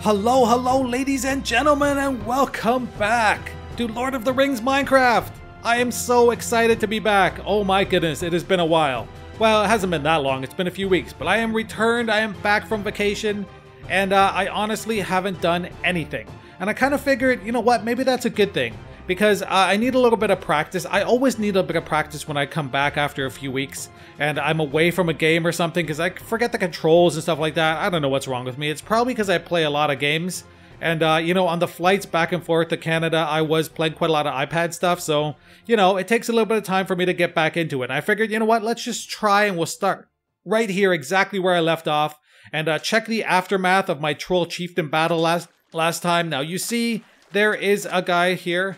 Hello, hello, ladies and gentlemen, and welcome back to Lord of the Rings Minecraft. I am so excited to be back. Oh my goodness, it has been a while. Well, it hasn't been that long, it's been a few weeks, but I am returned, I am back from vacation, and I honestly haven't done anything. And I kind of figured, you know what, maybe that's a good thing, because I need a little bit of practice. I always need a bit of practice when I come back after a few weeks, and I'm away from a game or something, because I forget the controls and stuff like that. I don't know what's wrong with me. It's probably because I play a lot of games. And, you know, on the flights back and forth to Canada, I was playing quite a lot of iPad stuff. So, you know, it takes a little bit of time for me to get back into it. And I figured, you know what, let's just try and we'll start right here exactly where I left off. And check the aftermath of my Troll Chieftain battle last time. Now, you see, there is a guy here.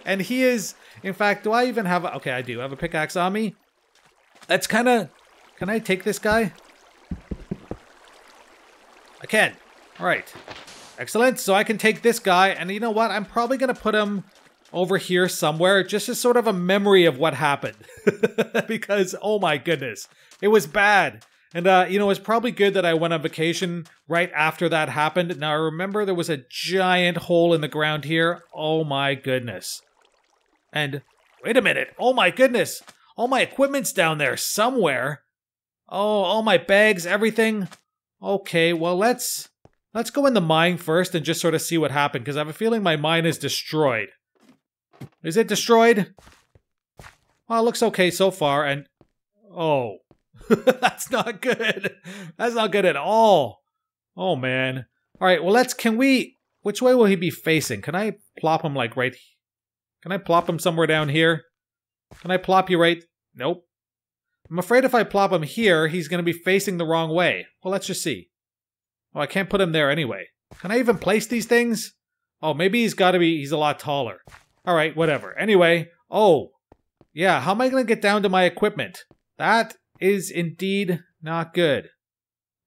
And he is, in fact, do I even have a... Okay, I do. I have a pickaxe on me. That's kind of... Can I take this guy? I can. All right. Excellent. So I can take this guy, and you know what? I'm probably going to put him over here somewhere, just as sort of a memory of what happened. Because, oh my goodness, it was bad. And, you know, it's probably good that I went on vacation right after that happened. Now, I remember there was a giant hole in the ground here. Oh my goodness. And, wait a minute. Oh my goodness. All my equipment's down there somewhere. Oh, all my bags, everything. Okay, well, let's go in the mine first and just sort of see what happened, because I have a feeling my mine is destroyed. Is it destroyed? Well, it looks okay so far, and... Oh. That's not good. That's not good at all. Oh, man. Alright, well, can we... Which way will he be facing? Can I plop him, like, right... Can I plop him somewhere down here? Can I plop you right... Nope. I'm afraid if I plop him here, he's going to be facing the wrong way. Well, let's just see. Oh, I can't put him there anyway. Can I even place these things? Oh, maybe he's a lot taller. Alright, whatever. Anyway, oh. Yeah, how am I going to get down to my equipment? That is indeed not good.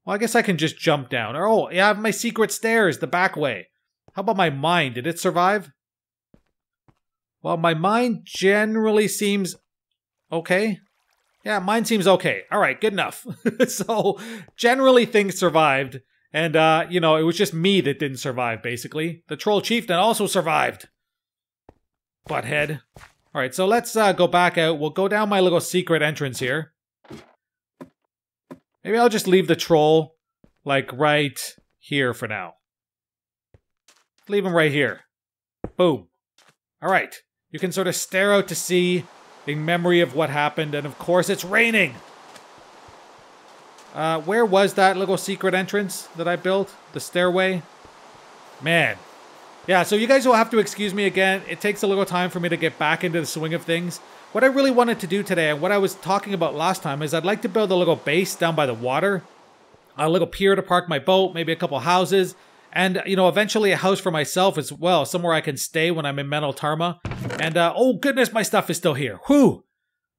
Well, I guess I can just jump down. Or, oh, yeah, I have my secret stairs, the back way. How about my mine? Did it survive? Well, my mine generally seems okay. Yeah, mine seems okay. Alright, good enough. So, generally things survived. And, you know, it was just me that didn't survive, basically. The Troll Chieftain also survived. Butthead. Alright, so let's go back out. We'll go down my little secret entrance here. Maybe I'll just leave the troll, like, right here for now. Leave him right here. Boom. Alright. You can sort of stare out to sea in memory of what happened, and of course it's raining! Where was that little secret entrance that I built? The stairway? Man. Yeah, so you guys will have to excuse me again. It takes a little time for me to get back into the swing of things. What I really wanted to do today, and what I was talking about last time, is I'd like to build a little base down by the water. A little pier to park my boat, maybe a couple houses. And, you know, eventually a house for myself as well. Somewhere I can stay when I'm in Menel Tarma. And, oh goodness, my stuff is still here. Whew!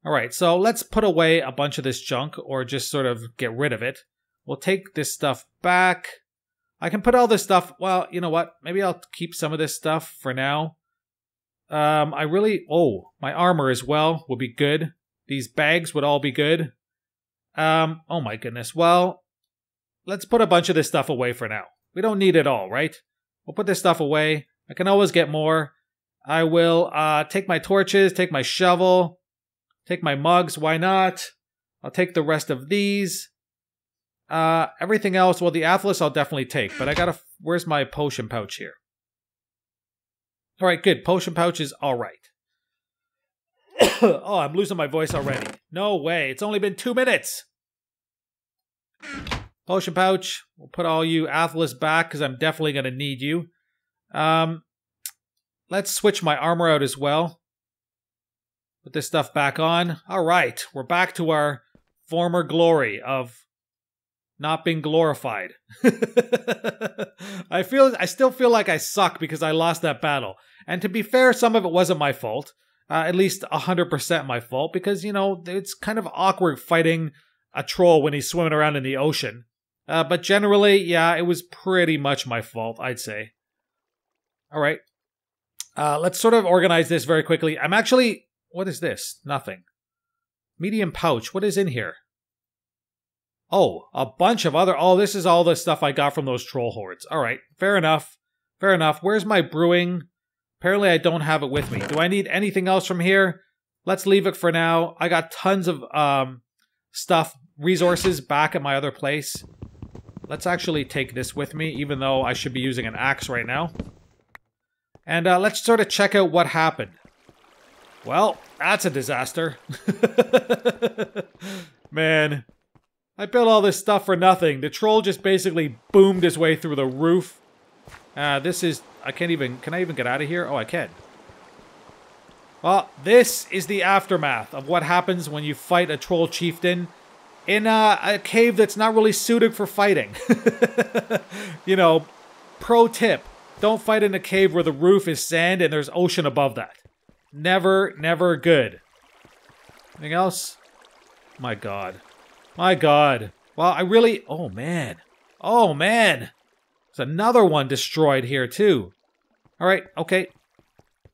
Alright, so let's put away a bunch of this junk, or just sort of get rid of it. We'll take this stuff back. I can put all this stuff, well, you know what? Maybe I'll keep some of this stuff for now. Oh, my armor as well would be good. These bags would all be good. Oh my goodness. Well, let's put a bunch of this stuff away for now. We don't need it all, right? We'll put this stuff away. I can always get more. I will take my torches, take my shovel, take my mugs. Why not? I'll take the rest of these. Everything else, well, the Athelas I'll definitely take, but I gotta... Where's my potion pouch here? Alright, good. Potion pouch is alright. Oh, I'm losing my voice already. No way. It's only been 2 minutes. Potion pouch. We'll put all you Athelas back, because I'm definitely going to need you. Let's switch my armor out as well. Put this stuff back on. Alright, we're back to our former glory of not being glorified. I still feel like I suck because I lost that battle. And to be fair, some of it wasn't my fault. At least 100% my fault, because, you know, it's kind of awkward fighting a troll when he's swimming around in the ocean. But generally, yeah, it was pretty much my fault, I'd say. Alright. Let's sort of organize this very quickly. I'm actually... What is this? Nothing. Medium pouch. What is in here? Oh, a bunch of other... Oh, this is all the stuff I got from those troll hordes. All right, fair enough. Fair enough. Where's my brewing? Apparently I don't have it with me. Do I need anything else from here? Let's leave it for now. I got tons of stuff, resources back at my other place. Let's actually take this with me, even though I should be using an axe right now. And let's sort of check out what happened. Well, that's a disaster. Man, I built all this stuff for nothing. The troll just basically boomed his way through the roof. This is... I can't even... Can I even get out of here? Oh, I can. Well, this is the aftermath of what happens when you fight a troll chieftain in a cave that's not really suited for fighting. You know, pro tip. Don't fight in a cave where the roof is sand and there's ocean above that. Never, never good. Anything else? My God. My God. Well, I really... Oh, man. Oh, man. There's another one destroyed here, too. All right, okay.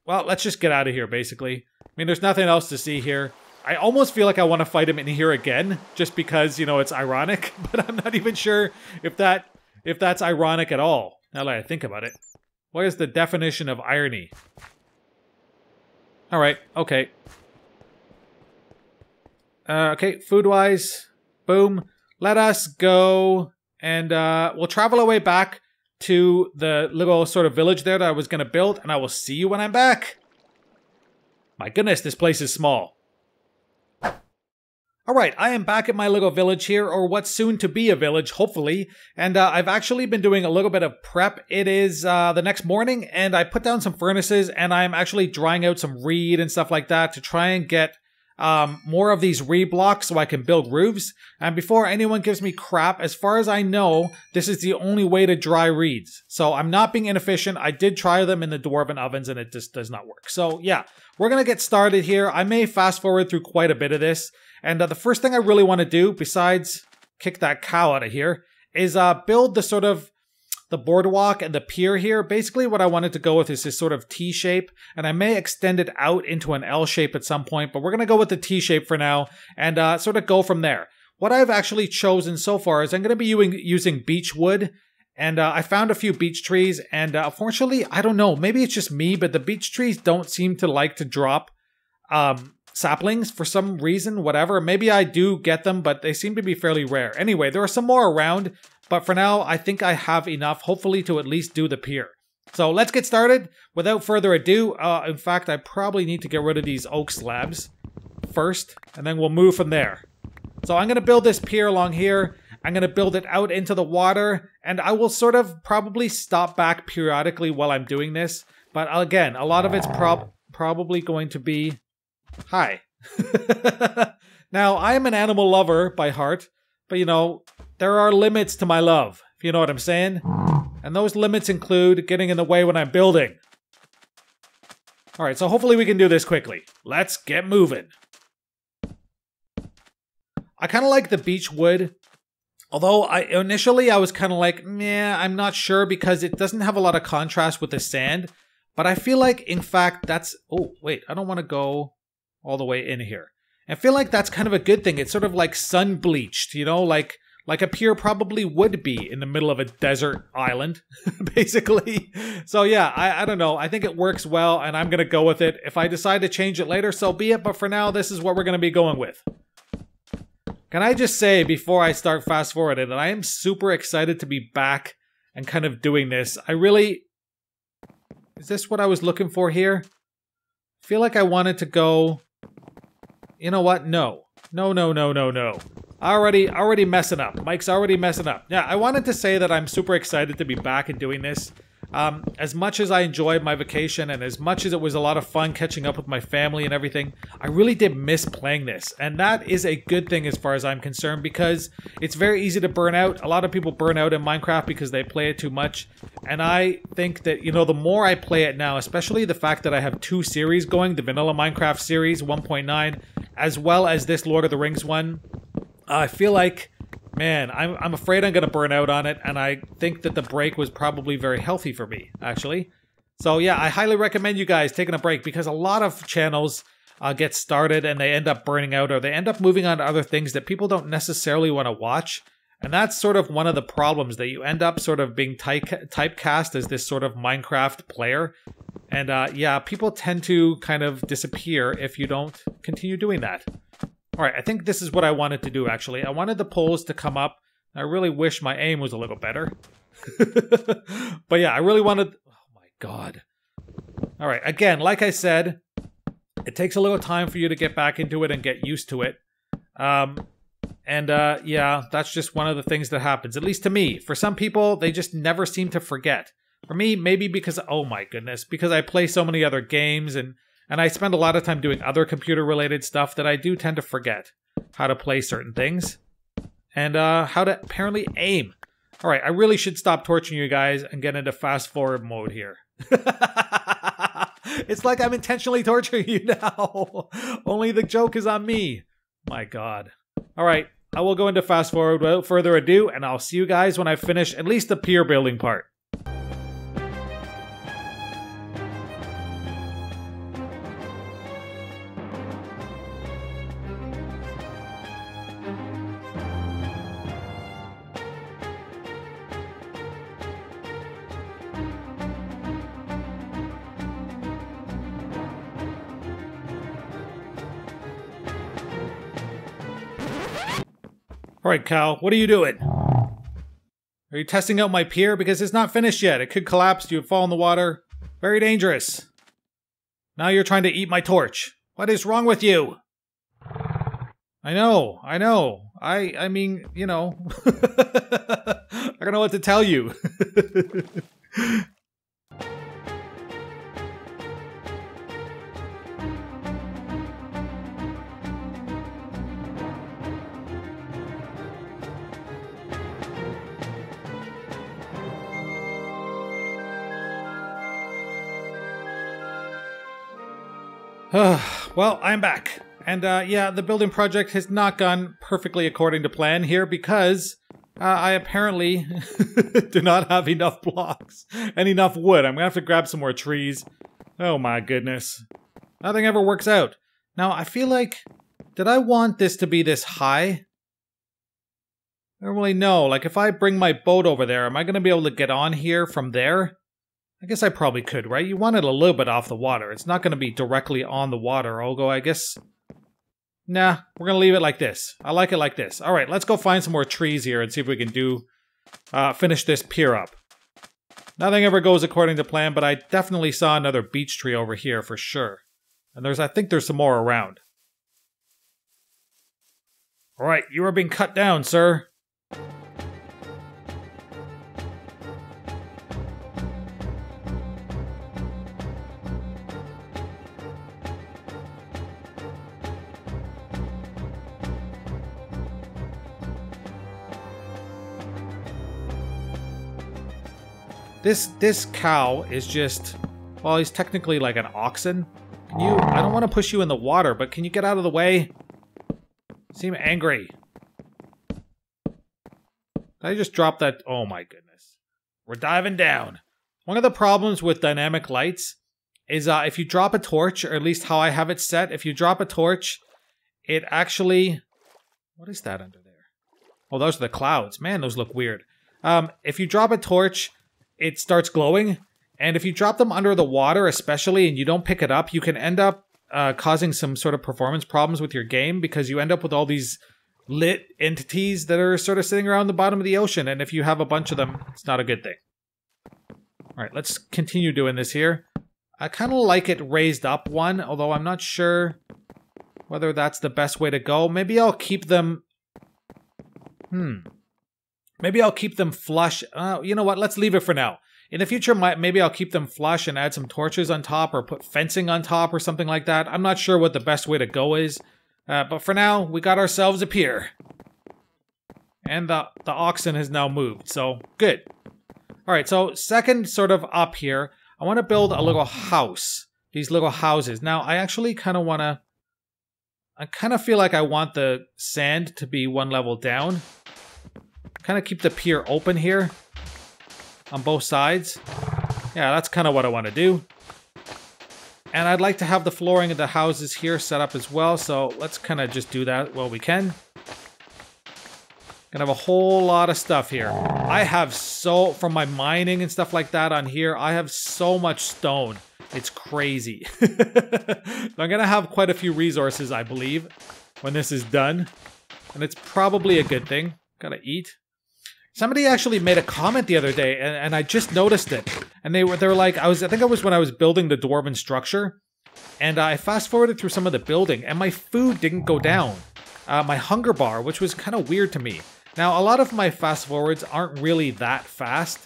Well, let's just get out of here, basically. I mean, there's nothing else to see here. I almost feel like I want to fight him in here again, just because, you know, it's ironic. But I'm not even sure if that's ironic at all, now that I think about it. What is the definition of irony? All right, okay. Okay, food-wise, boom. Let us go, and we'll travel our way back to the little sort of village there that I was going to build, and I will see you when I'm back. My goodness, this place is small. Alright, I am back at my little village here, or what's soon to be a village, hopefully, and I've actually been doing a little bit of prep. It is the next morning, and I put down some furnaces, and I'm actually drying out some reed and stuff like that to try and get more of these reed blocks so I can build roofs. And before anyone gives me crap, as far as I know, this is the only way to dry reeds. So I'm not being inefficient. I did try them in the dwarven ovens and it just does not work. So yeah, we're going to get started here. I may fast forward through quite a bit of this. And the first thing I really want to do, besides kick that cow out of here, is build the sort of the boardwalk and the pier here. Basically what I wanted to go with is this sort of T shape, and I may extend it out into an L shape at some point, but we're going to go with the T shape for now and sort of go from there. What I've actually chosen so far is I'm going to be using beech wood, and I found a few beech trees, and unfortunately, I don't know, maybe it's just me, but the beech trees don't seem to like to drop saplings for some reason, whatever. Maybe I do get them, but they seem to be fairly rare. Anyway, there are some more around, but for now, I think I have enough, hopefully, to at least do the pier. So let's get started. Without further ado, in fact, I probably need to get rid of these oak slabs first, and then we'll move from there. So I'm going to build this pier along here. I'm going to build it out into the water, and I will sort of probably stop back periodically while I'm doing this. But again, a lot of it's probably going to be... Hi. Now, I am an animal lover by heart, but you know, there are limits to my love, if you know what I'm saying. And those limits include getting in the way when I'm building. Alright, so hopefully we can do this quickly. Let's get moving. I kind of like the beech wood. Although initially I was kind of like, meh, I'm not sure because it doesn't have a lot of contrast with the sand. But I feel like, in fact, that's... Oh, wait, I don't want to go all the way in here. I feel like that's kind of a good thing. It's sort of like sun-bleached, you know, like a pier probably would be in the middle of a desert island, basically. So yeah, I don't know. I think it works well, and I'm going to go with it. If I decide to change it later, so be it. But for now, this is what we're going to be going with. Can I just say, before I start fast-forwarding, that I am super excited to be back and kind of doing this. I really... Is this what I was looking for here? I feel like I wanted to go... You know what? No. No. Already messing up. Mike's already messing up. Yeah, I wanted to say that I'm super excited to be back and doing this. As much as I enjoyed my vacation and as much as it was a lot of fun catching up with my family and everything, I really did miss playing this. And that is a good thing as far as I'm concerned because it's very easy to burn out. A lot of people burn out in Minecraft because they play it too much. And I think that, you know, the more I play it now, especially the fact that I have 2 series going, the Vanilla Minecraft series 1.9, as well as this Lord of the Rings one, I feel like... Man, I'm afraid I'm going to burn out on it, and I think that the break was probably very healthy for me, actually. So yeah, I highly recommend you guys taking a break, because a lot of channels get started and they end up burning out, or they end up moving on to other things that people don't necessarily want to watch. And that's sort of one of the problems, that you end up sort of being typecast as this sort of Minecraft player. And yeah, people tend to kind of disappear if you don't continue doing that. All right, I think this is what I wanted to do, actually. I wanted the poles to come up. I really wish my aim was a little better. But yeah, I really wanted... Oh my god. All right, again, like I said, it takes a little time for you to get back into it and get used to it. Yeah, that's just one of the things that happens, at least to me. For some people, they just never seem to forget. For me, maybe because, oh my goodness, because I play so many other games and I spend a lot of time doing other computer-related stuff that I do tend to forget how to play certain things and how to apparently aim. All right, I really should stop torturing you guys and get into fast-forward mode here. It's like I'm intentionally torturing you now. Only the joke is on me. My god. All right, I will go into fast forward without further ado, and I'll see you guys when I finish at least the pier building part. Alright, Cal, what are you doing? Are you testing out my pier? Because it's not finished yet. It could collapse, you would fall in the water. Very dangerous. Now you're trying to eat my torch. What is wrong with you? I know. I mean, you know. I don't know what to tell you. Well, I'm back. And yeah, the building project has not gone perfectly according to plan here because I apparently do not have enough blocks and enough wood. I'm gonna have to grab some more trees. Oh my goodness. Nothing ever works out. Now, I feel like, did I want this to be this high? I don't really know. Like, if I bring my boat over there, am I gonna be able to get on here from there? I guess I probably could, right? You want it a little bit off the water. It's not going to be directly on the water, although I guess... Nah, we're going to leave it like this. I like it like this. All right, let's go find some more trees here and see if we can finish this pier up. Nothing ever goes according to plan, but I definitely saw another beech tree over here for sure. And I think there's some more around. All right, you are being cut down, sir. This cow is just, well, he's technically like an oxen. Can you, I don't want to push you in the water, but can you get out of the way? Seem angry. Did I just drop that? Oh my goodness. We're diving down. One of the problems with dynamic lights is if you drop a torch, or at least how I have it set, if you drop a torch, it actually, what is that under there? Oh, those are the clouds. Man, those look weird. If you drop a torch, it starts glowing, and if you drop them under the water especially and you don't pick it up, you can end up causing some sort of performance problems with your game because you end up with all these lit entities that are sort of sitting around the bottom of the ocean, and if you have a bunch of them, it's not a good thing. Alright, let's continue doing this here. I kind of like it raised up one, although I'm not sure whether that's the best way to go. Maybe I'll keep them... Maybe I'll keep them flush. You know what? Let's leave it for now. In the future, maybe I'll keep them flush and add some torches on top or put fencing on top or something like that. I'm not sure what the best way to go is. But for now, we got ourselves a pier. And the oxen has now moved, so good. Alright, so second sort of up here, I want to build a little house. These little houses. Now, I actually kind of want to... I kind of feel like I want the sand to be one level down. Kind of keep the pier open here on both sides. Yeah, that's kind of what I want to do. And I'd like to have the flooring of the houses here set up as well. So let's kind of just do that while we can. Gonna have a whole lot of stuff here. I have from my mining and stuff like that on here, I have so much stone. It's crazy. I'm gonna have quite a few resources, I believe, when this is done. And it's probably a good thing. Gotta eat. Somebody actually made a comment the other day, and I just noticed it. And they were like, I think it was when I was building the dwarven structure, and I fast forwarded through some of the building, and my food didn't go down. My hunger bar, which was kind of weird to me. Now, a lot of my fast forwards aren't really that fast.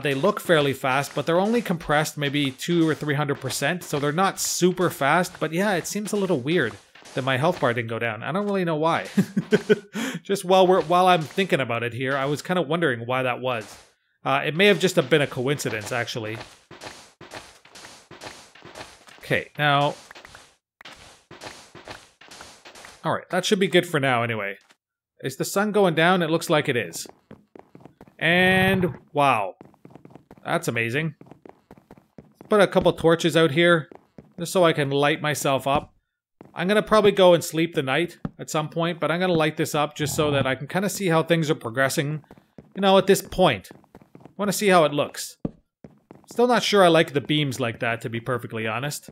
They look fairly fast, but they're only compressed maybe 200 or 300%, so they're not super fast. But yeah, it seems a little weird that my health bar didn't go down. I don't really know why. Just while I'm thinking about it here, I was kind of wondering why that was. It may have just been a coincidence, actually. Okay, now... Alright, that should be good for now anyway. Is the sun going down? It looks like it is. And wow. That's amazing. Put a couple torches out here, just so I can light myself up. I'm going to probably go and sleep the night at some point, but I'm going to light this up just so that I can kind of see how things are progressing, you know, at this point. I want to see how it looks. Still not sure I like the beams like that, to be perfectly honest.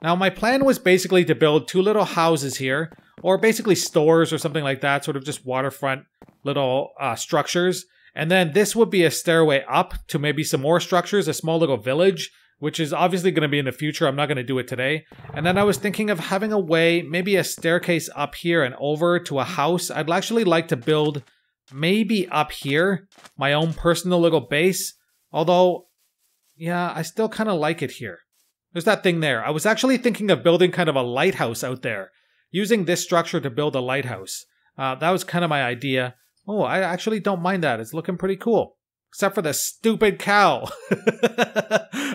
Now, my plan was basically to build 2 little houses here, or basically stores or something like that, sort of just waterfront little structures. And then this would be a stairway up to maybe some more structures, a small little village, which is obviously going to be in the future. I'm not going to do it today. And then I was thinking of having a way, maybe a staircase up here and over to a house. I'd actually like to build maybe up here, my own personal little base. Although, yeah, I still kind of like it here. There's that thing there. I was actually thinking of building kind of a lighthouse out there. Using this structure to build a lighthouse. That was kind of my idea. Oh, I actually don't mind that. It's looking pretty cool. Except for the stupid cow.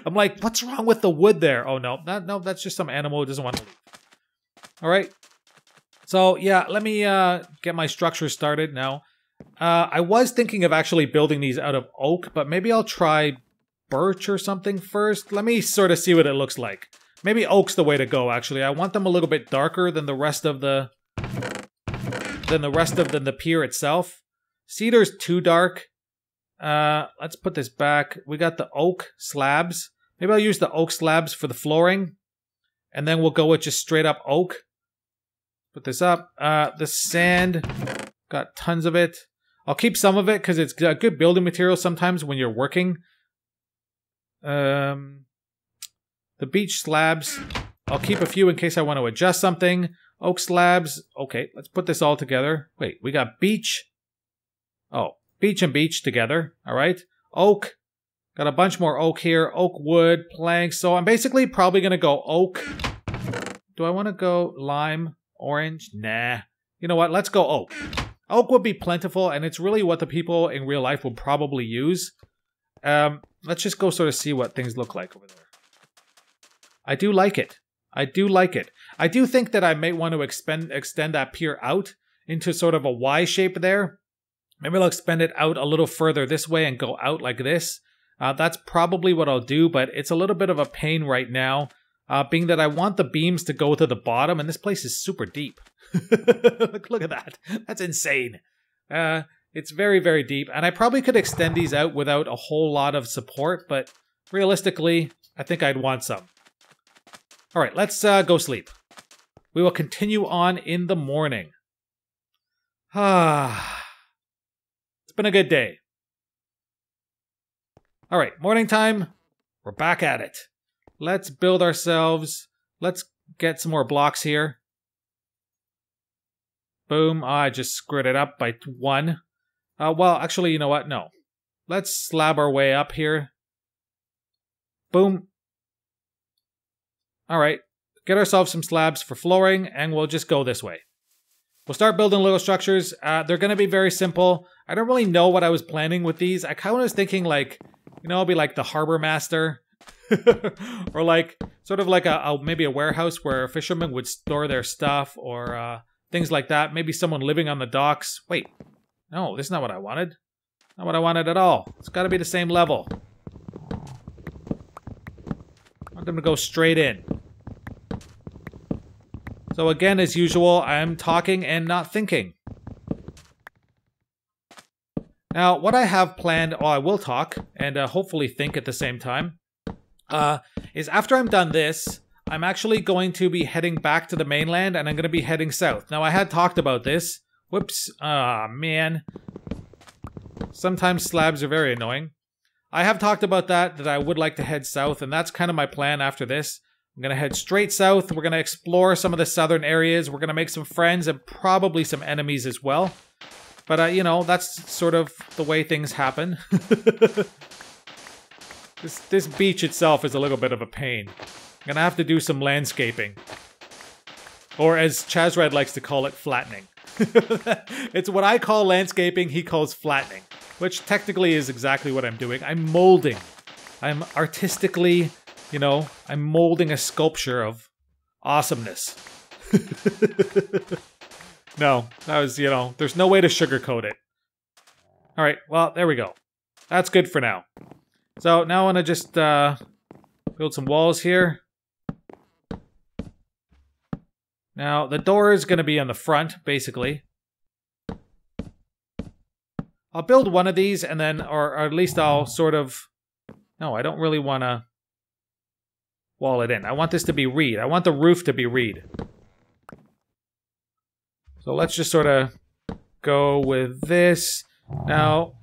I'm like, what's wrong with the wood there? Oh, no. No, that's just some animal who doesn't want to leave. All right. So, yeah, let me get my structure started now. I was thinking of actually building these out of oak, but maybe I'll try birch or something first. Let me sort of see what it looks like. Maybe oak's the way to go, actually. I want them a little bit darker than the rest of the pier itself. Cedar's too dark. Let's put this back. We got the oak slabs. Maybe I'll use the oak slabs for the flooring. And then we'll go with just straight up oak. Put this up. The sand. Got tons of it. I'll keep some of it because it's a good building material sometimes when you're working. The beach slabs. I'll keep a few in case I want to adjust something. Oak slabs. Okay, let's put this all together. Wait, we got beach. Oh, beach and beach together. All right. Oak. Got a bunch more oak here. Oak wood, planks. So I'm basically probably going to go oak. Do I want to go lime, orange? Nah. You know what? Let's go oak. Oak would be plentiful, and it's really what the people in real life will probably use. Let's just go sort of see what things look like over there. I do like it. I do like it. I do think that I may want to extend that pier out into sort of a Y shape there. Maybe I'll extend it out a little further this way and go out like this. That's probably what I'll do, but it's a little bit of a pain right now, being that I want the beams to go to the bottom, and this place is super deep. Look at that. That's insane. It's very, very deep, and I probably could extend these out without a whole lot of support, but realistically, I think I'd want some. All right, let's go sleep. We will continue on in the morning. It's been a good day. All right, morning time. We're back at it. Let's build ourselves. Let's get some more blocks here. Boom. I just screwed it up by 1. Well, actually, you know what? No. Let's slab our way up here. Boom. All right. Get ourselves some slabs for flooring, and we'll just go this way. We'll start building little structures. They're going to be very simple. I don't really know what I was planning with these. I kind of was thinking like, you know, it'll be like the harbor master. Or like, sort of like maybe a warehouse where fishermen would store their stuff, or things like that. Maybe someone living on the docks. Wait, no, this is not what I wanted. Not what I wanted at all. It's got to be the same level. want them to go straight in. So again, as usual, I'm talking and not thinking. Now, what I have planned, I will talk and hopefully think at the same time, is after I'm done this, I'm actually going to be heading back to the mainland and I'm going to be heading south. Now, I had talked about this. Whoops. Ah, man. Sometimes slabs are very annoying. I have talked about that I would like to head south, and that's kind of my plan after this. I'm going to head straight south. We're going to explore some of the southern areas. We're going to make some friends and probably some enemies as well. But, you know, that's sort of the way things happen. This beach itself is a little bit of a pain. I'm going to have to do some landscaping. Or as Chazred likes to call it, flattening. It's what I call landscaping, he calls flattening. Which technically is exactly what I'm doing. I'm molding. I'm artistically... You know, I'm molding a sculpture of awesomeness. No, that was, you know, there's no way to sugarcoat it. Alright, well, there we go. That's good for now. So, now I want to just build some walls here. Now, the door is going to be on the front, basically. I'll build one of these and then, or at least I'll sort of... No, I don't really want to... wall it in. I want this to be reed. I want the roof to be reed. So let's just sort of go with this. Now,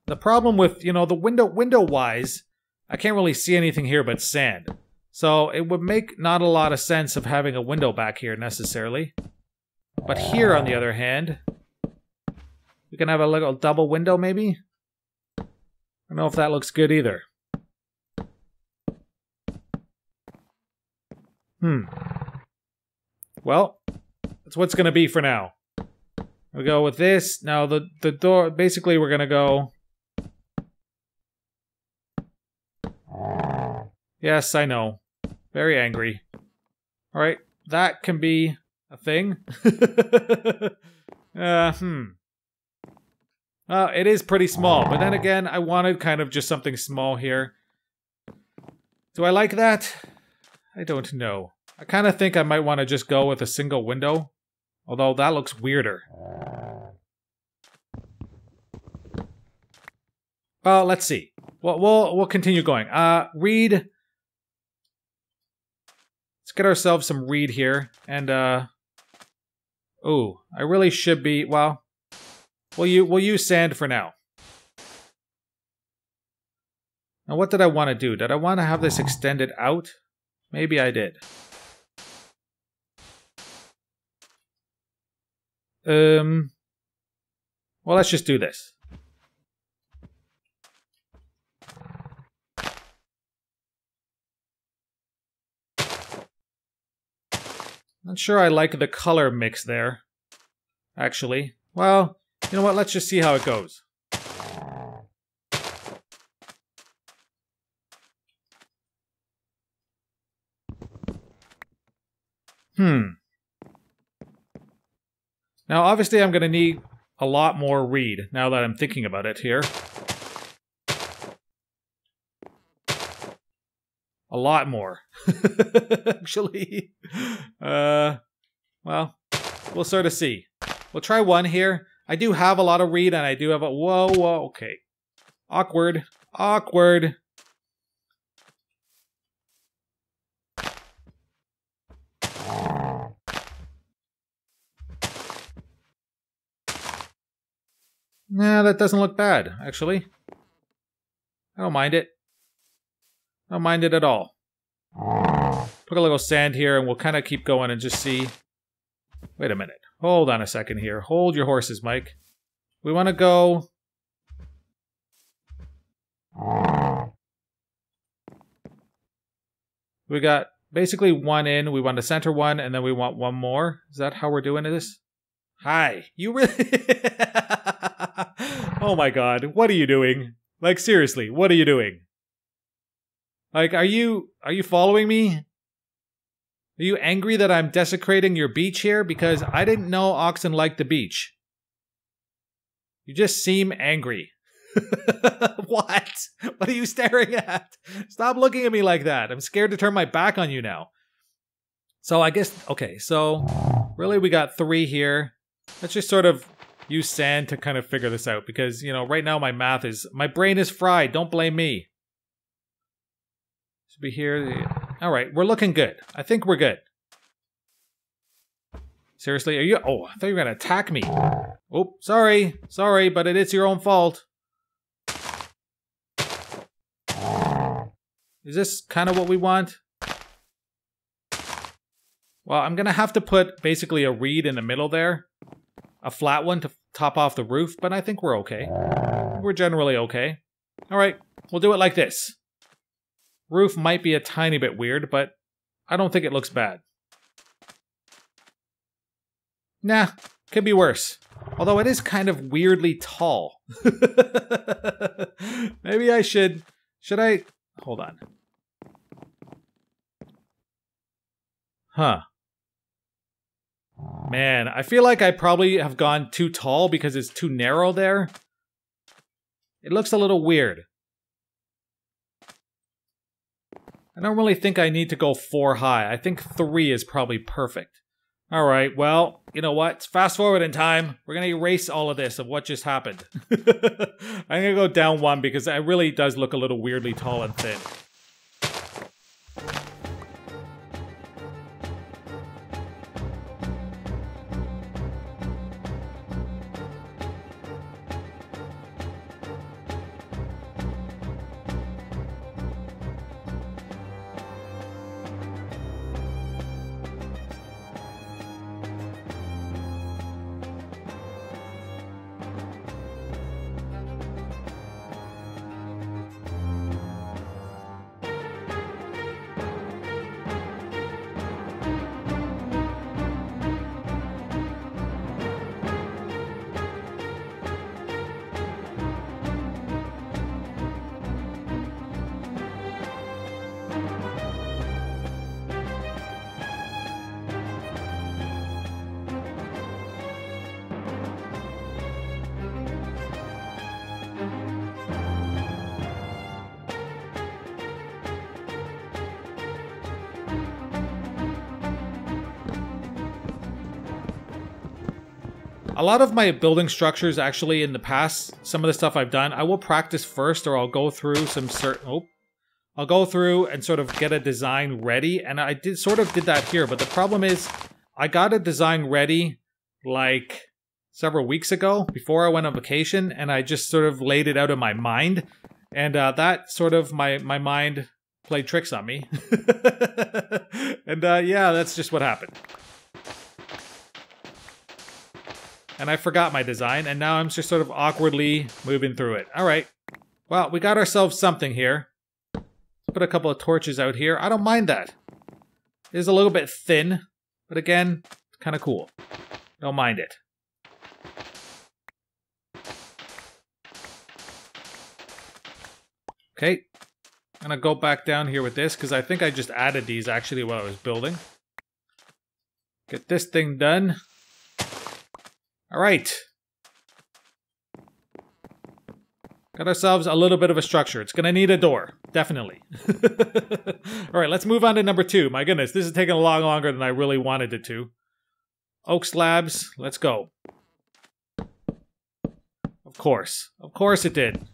the problem with, you know, the window-wise, I can't really see anything here but sand. So it would make not a lot of sense of having a window back here necessarily. But here, on the other hand, we can have a little double window maybe? I don't know if that looks good either. Well, that's what's going to be for now. We go with this. Now the door, basically we're going to go... Yes, I know. Very angry. Alright, that can be a thing. Well, it is pretty small, but then again, I wanted kind of just something small here. Do I like that? I don't know. I kind of think I might want to just go with a single window. Although that looks weirder. Well, let's see. We'll continue going. Reed. Let's get ourselves some reed here. And, ooh, I really should be, well, we'll use sand for now. Now, what did I want to do? Did I want to have this extended out? Maybe I did. Well, let's just do this. Not sure I like the color mix there, actually. Well, you know what? Let's just see how it goes. Now, obviously, I'm going to need a lot more reed, now that I'm thinking about it here. A lot more. Actually. Well, we'll sort of see. We'll try one here. I do have a lot of reed, and I do have a... Whoa, okay. Awkward. Awkward. Nah, that doesn't look bad, actually. I don't mind it. I don't mind it at all. Put a little sand here and we'll kind of keep going and just see. Wait a minute. Hold on a second here. Hold your horses, Mike. We want to go... We got basically one in. We want to center one and then we want one more. Is that how we're doing this? Hi. You really... Oh my god. What are you doing? Like, seriously, what are you doing? Like, are you following me? Are you angry that I'm desecrating your beach here? Because I didn't know oxen liked the beach. You just seem angry. What? What are you staring at? Stop looking at me like that. I'm scared to turn my back on you now. So I guess, okay, so really we got 3 here. Let's just sort of use sand to kind of figure this out because, you know, right now my brain is fried. Don't blame me. Should be here. All right, we're looking good. I think we're good. Seriously, are you? Oh, I thought you were gonna attack me. Oh, sorry, but it is your own fault. Is this kind of what we want? Well, I'm gonna have to put basically a reed in the middle there. A flat one to top off the roof, but I think we're okay. We're generally okay. All right, we'll do it like this. Roof might be a tiny bit weird, but I don't think it looks bad. Nah, could be worse. Although it is kind of weirdly tall. Maybe I should I? Hold on. Huh. Man, I feel like I probably have gone too tall because it's too narrow there. It looks a little weird. I don't really think I need to go 4 high. I think 3 is probably perfect. All right, well, you know what? Fast forward in time. We're going to erase all of this of what just happened. I'm going to go down 1 because it really does look a little weirdly tall and thin. A lot of my building structures actually in the past, some of the stuff I've done, I will practice first or I'll go through some I'll go through and sort of get a design ready, and I did that here, but the problem is I got a design ready like several weeks ago before I went on vacation, and I just sort of laid it out in my mind, and that sort of my mind played tricks on me. And yeah, that's just what happened. And I forgot my design, and now I'm just sort of awkwardly moving through it. All right. Well, we got ourselves something here. Put a couple of torches out here. I don't mind that. It is a little bit thin, but again, it's kind of cool. Don't mind it. Okay. I'm going to go back down here with this, because I think I just added these actually while I was building. Get this thing done. All right. Got ourselves a little bit of a structure. It's going to need a door. Definitely. All right, let's move on to number 2. My goodness, this is taking a lot longer than I really wanted it to. Oak slabs. Let's go. Of course. Of course it did.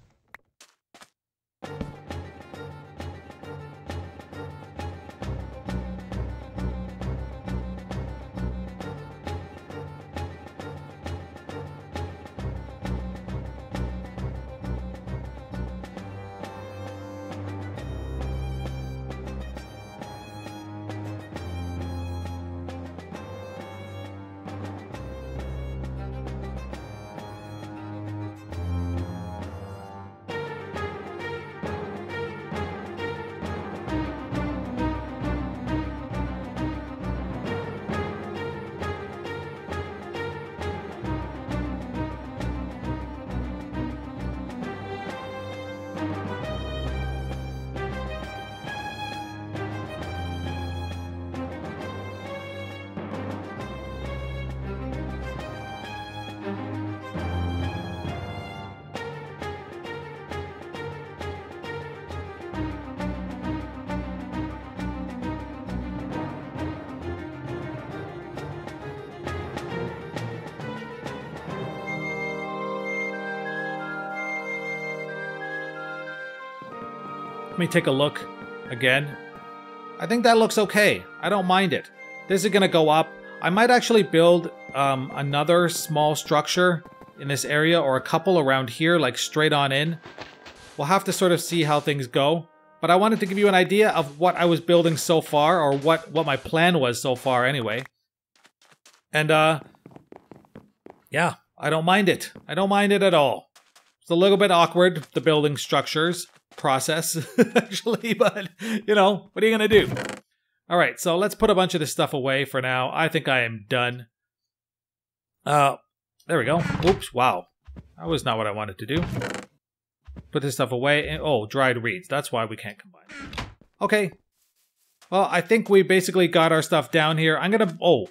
Let me take a look again. I think that looks okay. I don't mind it. This is gonna go up. I might actually build another small structure in this area, or a couple around here, like straight on in. We'll have to sort of see how things go. But I wanted to give you an idea of what I was building so far, or what my plan was so far anyway. And yeah, I don't mind it. I don't mind it at all. It's a little bit awkward, the building structures process, actually, but, you know, what are you gonna do? Alright, so let's put a bunch of this stuff away for now. I think I am done. There we go. Oops, wow. That was not what I wanted to do. Put this stuff away. And, oh, dried reeds. That's why we can't combine. Okay. Well, I think we basically got our stuff down here. I'm gonna... Oh.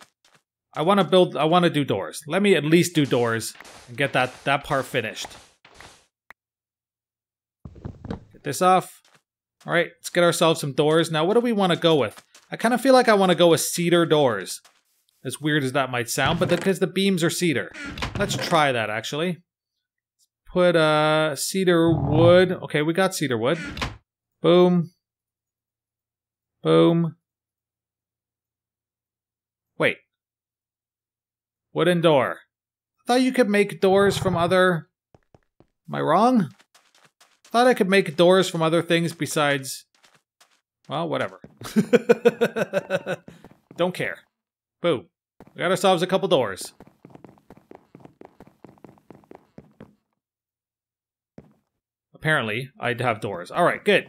I want to do doors. Let me at least do doors and get that part finished. Get this off. Alright, let's get ourselves some doors. Now, what do we want to go with? I kind of feel like I want to go with cedar doors. As weird as that might sound, but because the beams are cedar. Let's try that, actually. Put cedar wood. Okay, we got cedar wood. Boom. Boom. Wait. Wooden door. I thought you could make doors from other... Am I wrong? I thought I could make doors from other things besides... Well, whatever. Don't care. Boom. We got ourselves a couple doors. Apparently, I'd have doors. Alright, good.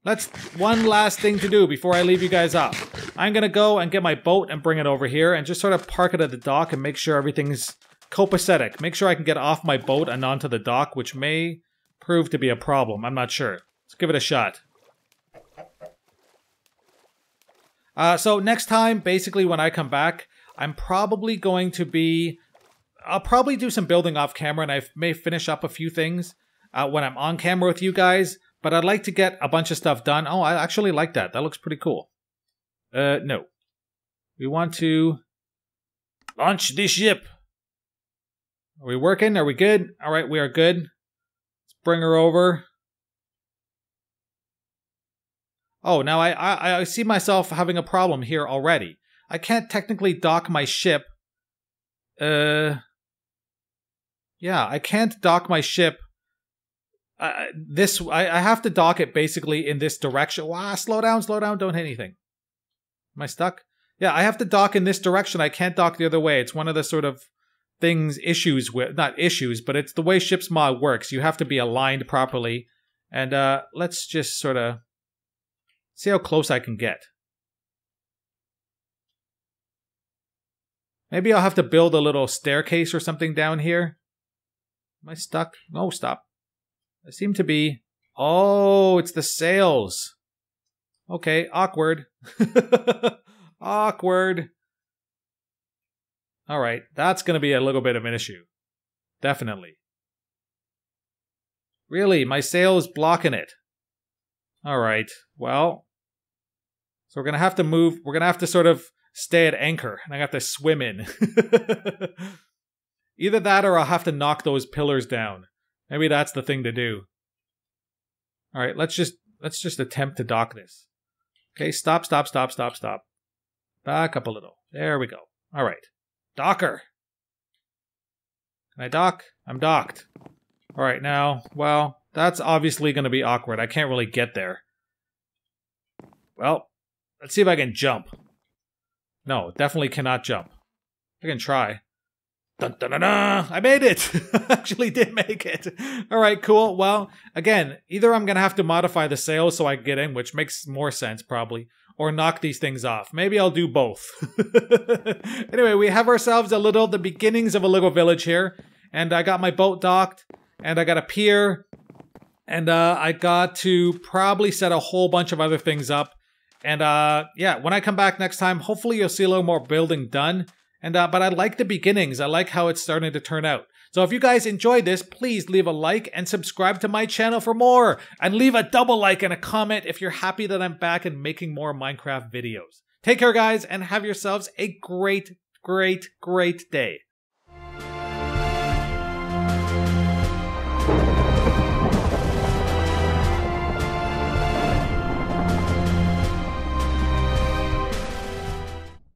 Let's... One last thing to do before I leave you guys off. I'm gonna go and get my boat and bring it over here and just sort of park it at the dock and make sure everything's copacetic. Make sure I can get off my boat and onto the dock, which may prove to be a problem. I'm not sure. Let's give it a shot. So next time, basically when I come back, I'm probably going to be... I'll probably do some building off camera, and I may finish up a few things when I'm on camera with you guys, but I'd like to get a bunch of stuff done. Oh, I actually like that. That looks pretty cool. No. We want to launch the ship. Are we working? Are we good? All right, we are good. Let's bring her over. Oh, now I see myself having a problem here already. I can't technically dock my ship. Yeah, I can't dock my ship. I have to dock it basically in this direction. Wow, slow down, don't hit anything. Am I stuck? Yeah, I have to dock in this direction. I can't dock the other way. It's one of the sort of issues with, not issues, but it's the way Ships Mod works. You have to be aligned properly. And let's just sort of see how close I can get. Maybe I'll have to build a little staircase or something down here. Am I stuck? No, stop. I seem to be... Oh, it's the sails. Okay, awkward. Awkward. Alright, that's going to be a little bit of an issue. Definitely. Really, my sail is blocking it. Alright, well... So we're going to have to move... We're going to have to sort of stay at anchor, and I have to swim in. Either that or I'll have to knock those pillars down. Maybe that's the thing to do. Alright, let's just attempt to dock this. Okay, stop. Back up a little. There we go. Alright. Docker! Can I dock? I'm docked. Alright, now, well, that's obviously going to be awkward. I can't really get there. Well, let's see if I can jump. No, definitely cannot jump. I can try. Dun, dun, dun, dun. I made it! I actually did make it. Alright, cool. Well, again, either I'm going to have to modify the sails so I can get in, which makes more sense probably, or knock these things off. Maybe I'll do both. Anyway, we have ourselves the beginnings of a little village here, and I got my boat docked, and I got a pier, and I got to probably set a whole bunch of other things up. And yeah, when I come back next time, hopefully you'll see a little more building done. And but I like the beginnings. I like how it's starting to turn out. So if you guys enjoyed this, please leave a like and subscribe to my channel for more. And leave a double like and a comment if you're happy that I'm back and making more Minecraft videos. Take care, guys, and have yourselves a great, great, great day.